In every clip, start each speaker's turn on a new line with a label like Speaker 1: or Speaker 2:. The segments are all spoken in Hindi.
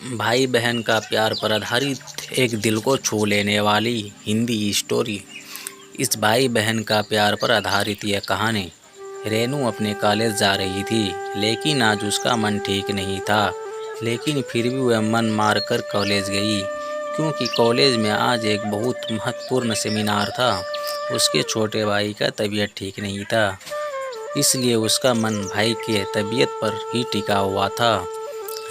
Speaker 1: भाई बहन का प्यार पर आधारित एक दिल को छू लेने वाली हिंदी स्टोरी। इस भाई बहन का प्यार पर आधारित यह कहानी। रेनू अपने कॉलेज जा रही थी, लेकिन आज उसका मन ठीक नहीं था। लेकिन फिर भी वह मन मार कर कॉलेज गई, क्योंकि कॉलेज में आज एक बहुत महत्वपूर्ण सेमिनार था। उसके छोटे भाई का तबीयत ठीक नहीं था, इसलिए उसका मन भाई के तबीयत पर ही टिका हुआ था।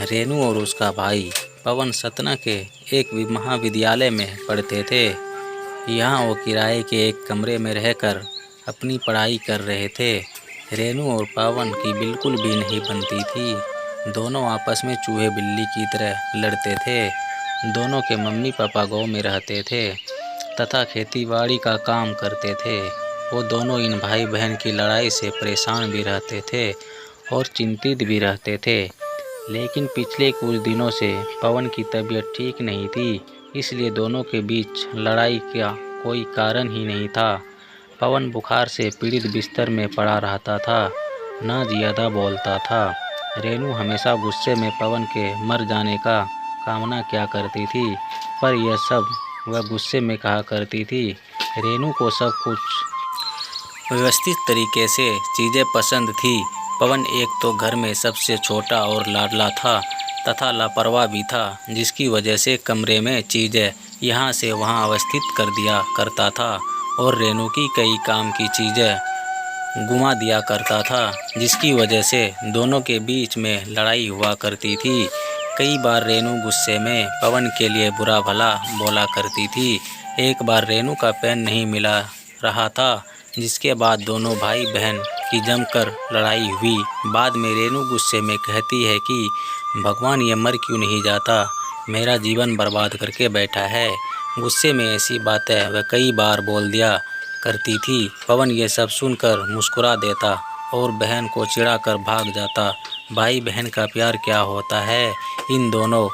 Speaker 1: रेनू और उसका भाई पवन सतना के एक महाविद्यालय में पढ़ते थे। यहाँ वो किराए के एक कमरे में रहकर अपनी पढ़ाई कर रहे थे। रेनू और पवन की बिल्कुल भी नहीं बनती थी। दोनों आपस में चूहे बिल्ली की तरह लड़ते थे। दोनों के मम्मी पापा गांव में रहते थे तथा खेतीबाड़ी का काम करते थे। वो दोनों इन भाई बहन की लड़ाई से परेशान भी रहते थे और चिंतित भी रहते थे। लेकिन पिछले कुछ दिनों से पवन की तबीयत ठीक नहीं थी, इसलिए दोनों के बीच लड़ाई का कोई कारण ही नहीं था। पवन बुखार से पीड़ित बिस्तर में पड़ा रहता था, ना ज़्यादा बोलता था। रेनू हमेशा गुस्से में पवन के मर जाने का कामना किया करती थी, पर यह सब वह गुस्से में कहा करती थी। रेनू को सब कुछ व्यवस्थित तरीके से चीज़ें पसंद थी। पवन एक तो घर में सबसे छोटा और लाडला था तथा लापरवाह भी था, जिसकी वजह से कमरे में चीज़ें यहाँ से वहाँ अवस्थित कर दिया करता था और रेनू की कई काम की चीज़ें गुमा दिया करता था, जिसकी वजह से दोनों के बीच में लड़ाई हुआ करती थी। कई बार रेनू गुस्से में पवन के लिए बुरा भला बोला करती थी। एक बार रेनू का पेन नहीं मिला रहा था, जिसके बाद दोनों भाई बहन की जमकर लड़ाई हुई। बाद में रेनू गुस्से में कहती है कि भगवान ये मर क्यों नहीं जाता, मेरा जीवन बर्बाद करके बैठा है। गुस्से में ऐसी बातें वह कई बार बोल दिया करती थी। पवन ये सब सुनकर मुस्कुरा देता और बहन को चिढ़ाकर भाग जाता। भाई बहन का प्यार क्या होता है इन दोनों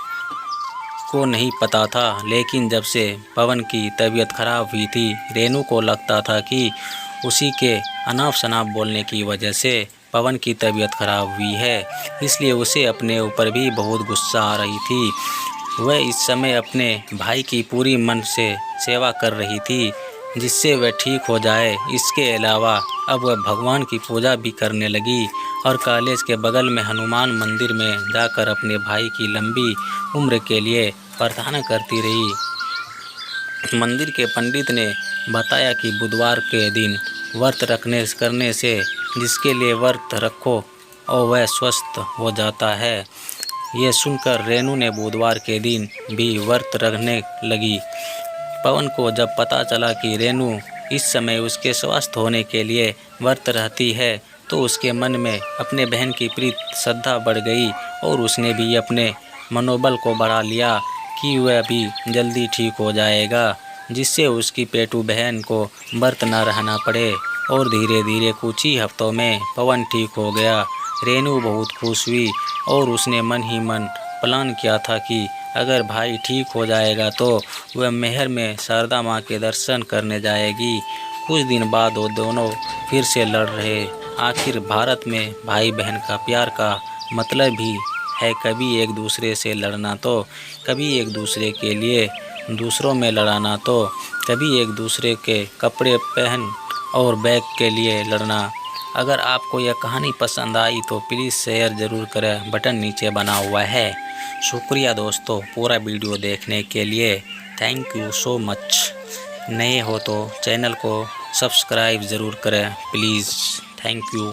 Speaker 1: को नहीं पता था, लेकिन जब से पवन की तबीयत खराब हुई थी, रेनू को लगता था कि उसी के अनाप शनाप बोलने की वजह से पवन की तबीयत खराब हुई है, इसलिए उसे अपने ऊपर भी बहुत गुस्सा आ रही थी। वह इस समय अपने भाई की पूरी मन से सेवा कर रही थी, जिससे वह ठीक हो जाए। इसके अलावा अब वह भगवान की पूजा भी करने लगी और कॉलेज के बगल में हनुमान मंदिर में जाकर अपने भाई की लंबी उम्र के लिए प्रार्थना करती रही। मंदिर के पंडित ने बताया कि बुधवार के दिन व्रत करने से जिसके लिए व्रत रखो और वह स्वस्थ हो जाता है। ये सुनकर रेनू ने बुधवार के दिन भी व्रत रखने लगी। पवन को जब पता चला कि रेनू इस समय उसके स्वस्थ होने के लिए व्रत रहती है, तो उसके मन में अपने बहन की प्रीत श्रद्धा बढ़ गई और उसने भी अपने मनोबल को बढ़ा लिया कि वह भी जल्दी ठीक हो जाएगा, जिससे उसकी पेटू बहन को व्रत न रहना पड़े। और धीरे धीरे कुछ ही हफ्तों में पवन ठीक हो गया। रेनू बहुत खुश हुई और उसने मन ही मन प्लान किया था कि अगर भाई ठीक हो जाएगा तो वह मेहर में शारदा माँ के दर्शन करने जाएगी। कुछ दिन बाद वो दोनों फिर से लड़ रहे। आखिर भारत में भाई बहन का प्यार का मतलब भी है कभी एक दूसरे से लड़ना, तो कभी एक दूसरे के लिए दूसरों में लड़ाना, तो कभी एक दूसरे के कपड़े पहन और बैग के लिए लड़ना। अगर आपको यह कहानी पसंद आई तो प्लीज़ शेयर ज़रूर करें, बटन नीचे बना हुआ है। शुक्रिया दोस्तों पूरा वीडियो देखने के लिए। Thank you so much. नए हो तो चैनल को सब्सक्राइब ज़रूर करें प्लीज़। Thank you.